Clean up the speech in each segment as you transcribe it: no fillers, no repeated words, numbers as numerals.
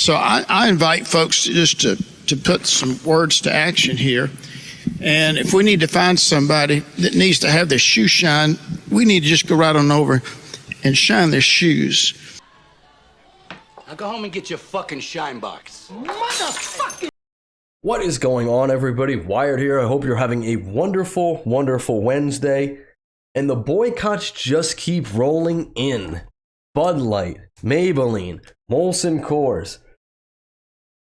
So I invite folks to put some words to action here. And if we need to find somebody that needs to have their shoe shine, we need to just go right on over and shine their shoes. Now go home and get your fucking shine box. Motherfucking. What is going on, everybody? Wired here. I hope you're having a wonderful, wonderful Wednesday. And the boycotts just keep rolling in. Budlight, Maybelline, Molson Coors,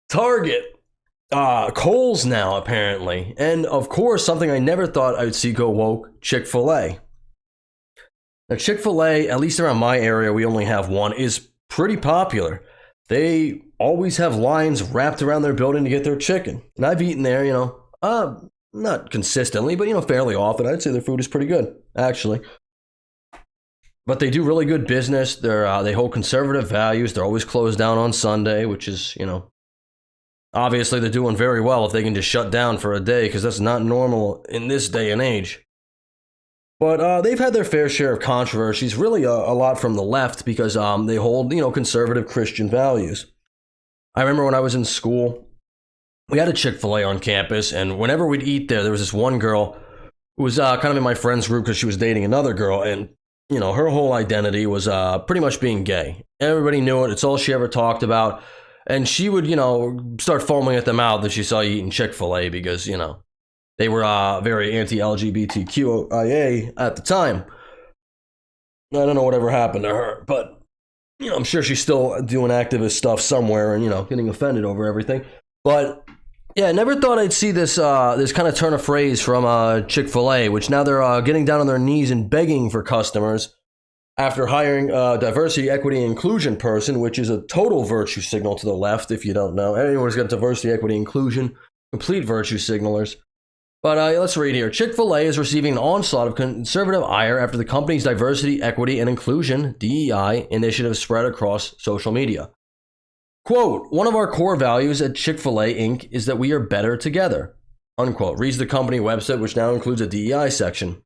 Target, Kohl's now apparently, and of course something I never thought I'd see go woke, Chick-Fil-A. Now Chick-Fil-A, at least around my area, we only have one, is pretty popular. They always have lines wrapped around their building to get their chicken. And I've eaten there, not consistently, but fairly often. I'd say their food is pretty good, actually. But they do really good business. They hold conservative values. They're always closed down on Sunday, which is, obviously they're doing very well if they can just shut down for a day, because that's not normal in this day and age. But they've had their fair share of controversies, really a lot from the left, because they hold, conservative Christian values. I remember when I was in school, we had a Chick-Fil-A on campus, and whenever we'd eat there was this one girl who was kind of in my friend's group because she was dating another girl, and her whole identity was pretty much being gay. Everybody knew it. It's all she ever talked about. And she would, start foaming at the mouth if she saw you eating Chick-fil-A because, they were very anti-LGBTQIA at the time. I don't know whatever happened to her, but, I'm sure she's still doing activist stuff somewhere and, getting offended over everything. But, yeah, I never thought I'd see this kind of turn of phrase from Chick-fil-A, which now they're getting down on their knees and begging for customers after hiring a diversity, equity, and inclusion person, which is a total virtue signal to the left, if you don't know. Anyone who's got diversity, equity, inclusion, complete virtue signalers. But let's read here. Chick-fil-A is receiving an onslaught of conservative ire after the company's diversity, equity, and inclusion, DEI, initiative spread across social media. Quote, one of our core values at Chick-fil-A Inc. is that we are better together, unquote, reads the company website, which now includes a DEI section.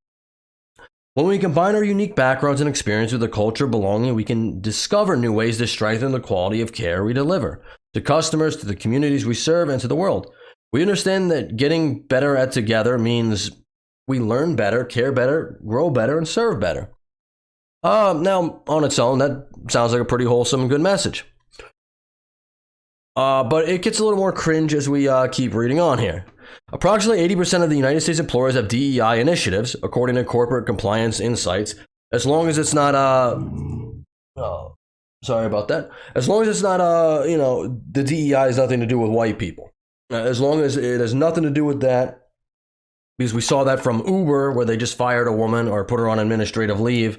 When we combine our unique backgrounds and experience with a culture of belonging, we can discover new ways to strengthen the quality of care we deliver to customers, to the communities we serve, and to the world. We understand that getting better at together means we learn better, care better, grow better, and serve better. Now, on its own, that sounds like a pretty wholesome and good message. But it gets a little more cringe as we keep reading on here. Approximately 80% of the United States employers have DEI initiatives, according to Corporate Compliance Insights, as long as it's not, sorry about that. As long as it's not, the DEI has nothing to do with white people. As long as it has nothing to do with that, because we saw that from Uber, where they just fired a woman or put her on administrative leave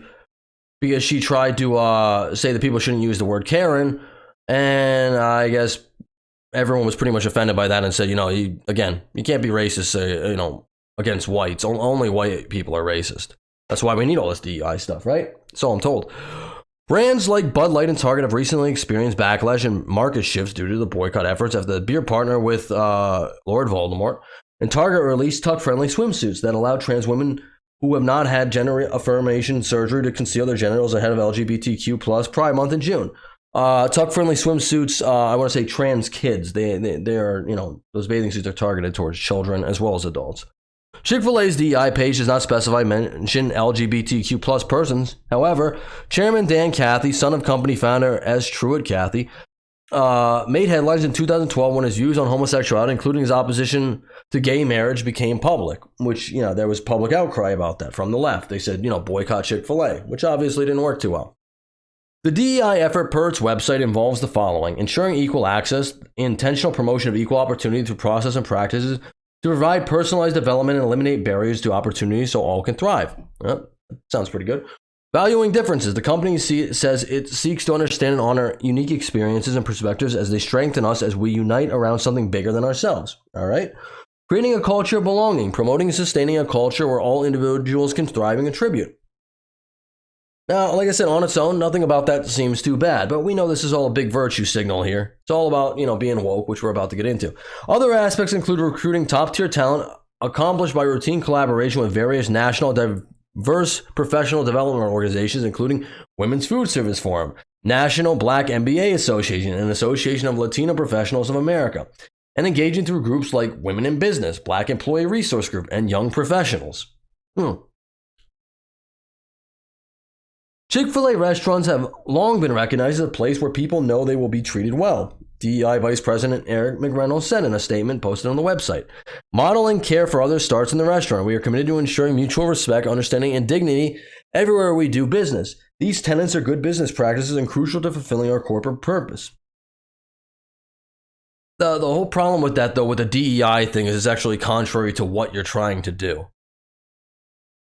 because she tried to say that people shouldn't use the word Karen, and I guess everyone was pretty much offended by that and said, you can't be racist, against whites. Only white people are racist. That's why we need all this DEI stuff, right? So I'm told. Brands like Budlight and Target have recently experienced backlash and market shifts due to the boycott efforts after the beer partner with Lord Voldemort. And Target released tuck-friendly swimsuits that allow trans women who have not had gender affirmation surgery to conceal their genitals ahead of LGBTQ plus Pride Month in June. Tuck-friendly swimsuits, I want to say trans kids. They are, those bathing suits are targeted towards children as well as adults. Chick-fil-A's DEI page does not specify mention LGBTQ plus persons. However, Chairman Dan Cathy, son of company founder S. Truett Cathy, made headlines in 2012 when his views on homosexuality, including his opposition to gay marriage, became public, which, there was public outcry about that from the left. They said, boycott Chick-fil-A, which obviously didn't work too well. The DEI effort per its website involves the following: ensuring equal access, intentional promotion of equal opportunity through process and practices to provide personalized development and eliminate barriers to opportunity so all can thrive. Sounds pretty good. Valuing differences. The company says it seeks to understand and honor unique experiences and perspectives as they strengthen us as we unite around something bigger than ourselves. All right? Creating a culture of belonging. Promoting and sustaining a culture where all individuals can thrive and contribute. Now, like I said, on its own, nothing about that seems too bad, but we know this is all a big virtue signal here. It's all about, being woke, which we're about to get into. Other aspects include recruiting top-tier talent accomplished by routine collaboration with various national diverse professional development organizations, including Women's Food Service Forum, National Black MBA Association, and Association of Latino Professionals of America, and engaging through groups like Women in Business, Black Employee Resource Group, and Young Professionals. Chick-fil-A restaurants have long been recognized as a place where people know they will be treated well. DEI Vice President Eric McReynolds said in a statement posted on the website, "Modeling care for others starts in the restaurant. We are committed to ensuring mutual respect, understanding, and dignity everywhere we do business. These tenets are good business practices and crucial to fulfilling our corporate purpose." The whole problem with that, though, with the DEI thing is it's actually contrary to what you're trying to do.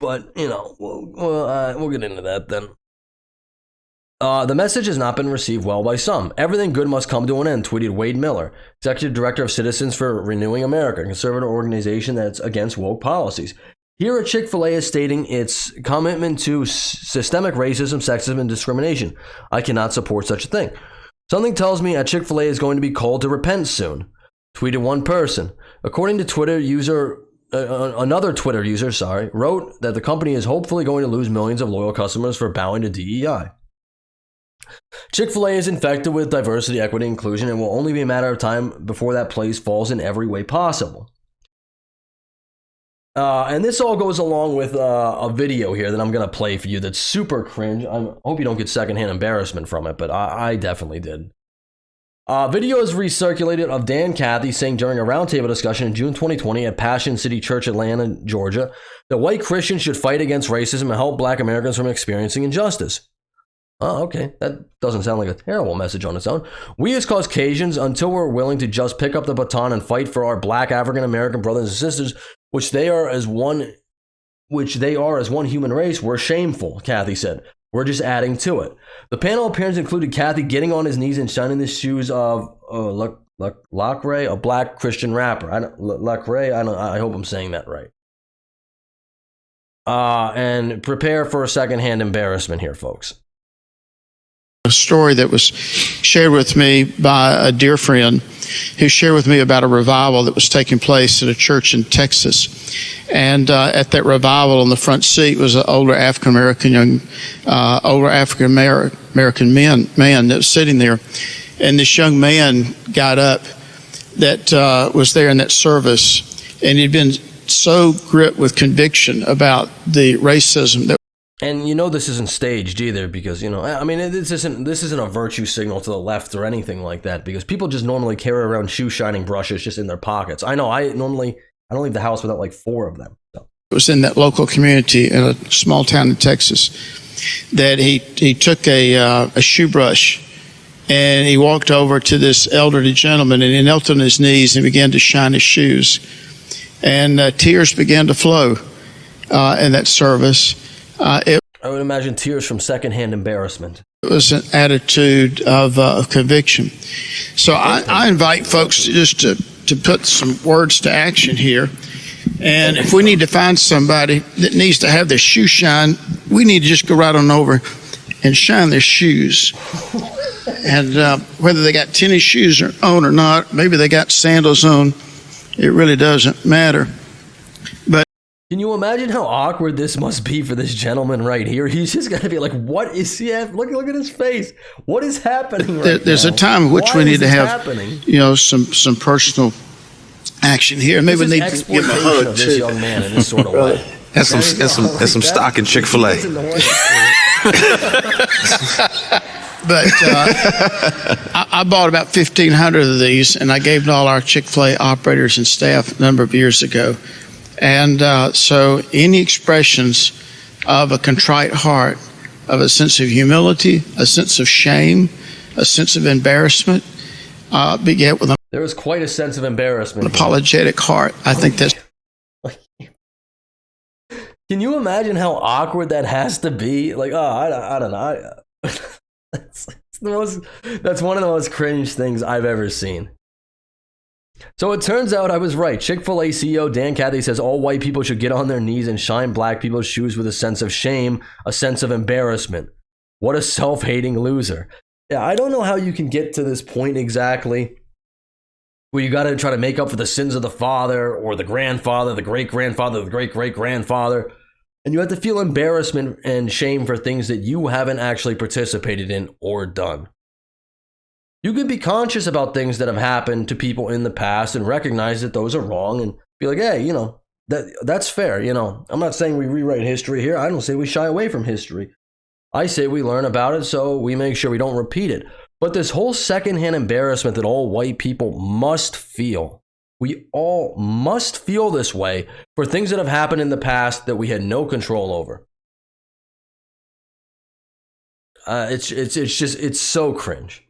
But, you know, we'll get into that then. The message has not been received well by some. Everything good must come to an end, tweeted Wade Miller, Executive Director of Citizens for Renewing America, a conservative organization that's against woke policies. Here at Chick-fil-A is stating its commitment to systemic racism, sexism, and discrimination. I cannot support such a thing. Something tells me at Chick-fil-A is going to be called to repent soon, tweeted one person. According to Twitter user, another Twitter user, wrote that the company is hopefully going to lose millions of loyal customers for bowing to DEI. Chick-fil-A is infected with diversity, equity, and inclusion, and will only be a matter of time before that place falls in every way possible. And this all goes along with a video here that I'm going to play for you that's super cringe. I hope you don't get secondhand embarrassment from it, but I definitely did. Video is recirculated of Dan Cathy saying during a roundtable discussion in June 2020 at Passion City Church, Atlanta, Georgia, that white Christians should fight against racism and help Black Americans from experiencing injustice. Oh, okay. That doesn't sound like a terrible message on its own. We as Caucasians, until we're willing to just pick up the baton and fight for our Black African American brothers and sisters, which they are as one human race, we're shameful, Cathy said. We're just adding to it. The panel appearance included Cathy getting on his knees and shining the shoes of Lecrae, a Black Christian rapper. I hope I'm saying that right. And prepare for a secondhand embarrassment here, folks. A story that was shared with me by a dear friend who shared with me about a revival that was taking place at a church in Texas. And at that revival on the front seat was an older African American man that was sitting there. And this young man got up that was there in that service, and he'd been so gripped with conviction about the racism that. And you know this isn't staged either, because, you know, I mean, this isn't a virtue signal to the left or anything like that, because people just normally carry around shoe shining brushes just in their pockets. I know, I don't leave the house without like 4 of them. So. It was in that local community in a small town in Texas that he took a shoe brush and he walked over to this elderly gentleman and he knelt on his knees and began to shine his shoes. And tears began to flow in that service. I would imagine tears from secondhand embarrassment. It was an attitude of conviction. So I invite folks to put some words to action here. And if we need to find somebody that needs to have their shoe shine, we need to just go right on over and shine their shoes. And whether they got tennis shoes on or not, maybe they got sandals on, it really doesn't matter. But can you imagine how awkward this must be for this gentleman right here? He's just got to be like, what is he have? Look at his face. What is happening right There's now? a time in which Why we need to have, happening? you know, some personal action here. Maybe we need to give him a hug of this too. young man in this sort of way. That's some stock in Chick-fil-A. But I bought about 1,500 of these, and I gave to all our Chick-fil-A operators and staff a number of years ago. And so any expressions of a contrite heart, of a sense of humility, a sense of shame, a sense of embarrassment, beget with there was quite a sense of embarrassment. an apologetic heart. I think that's. Can you imagine how awkward that has to be? Like, I don't know. That's one of the most cringe things I've ever seen. So it turns out I was right. Chick-fil-A CEO Dan Cathy says all white people should get on their knees and shine Black people's shoes with a sense of shame, a sense of embarrassment. What a self-hating loser. Yeah, I don't know how you can get to this point exactly, where you got to try to make up for the sins of the father or the grandfather, the great-grandfather, the great-great-grandfather. And you have to feel embarrassment and shame for things that you haven't actually participated in or done. You can be conscious about things that have happened to people in the past and recognize that those are wrong and be like, hey, that's fair. I'm not saying we rewrite history here. I don't say we shy away from history. I say we learn about it so we make sure we don't repeat it. But this whole secondhand embarrassment that all white people must feel, we all must feel this way for things that have happened in the past that we had no control over. It's so cringe.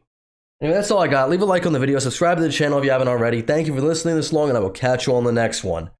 Anyway, that's all I got. Leave a like on the video. Subscribe to the channel if you haven't already. Thank you for listening this long, and I will catch you on the next one.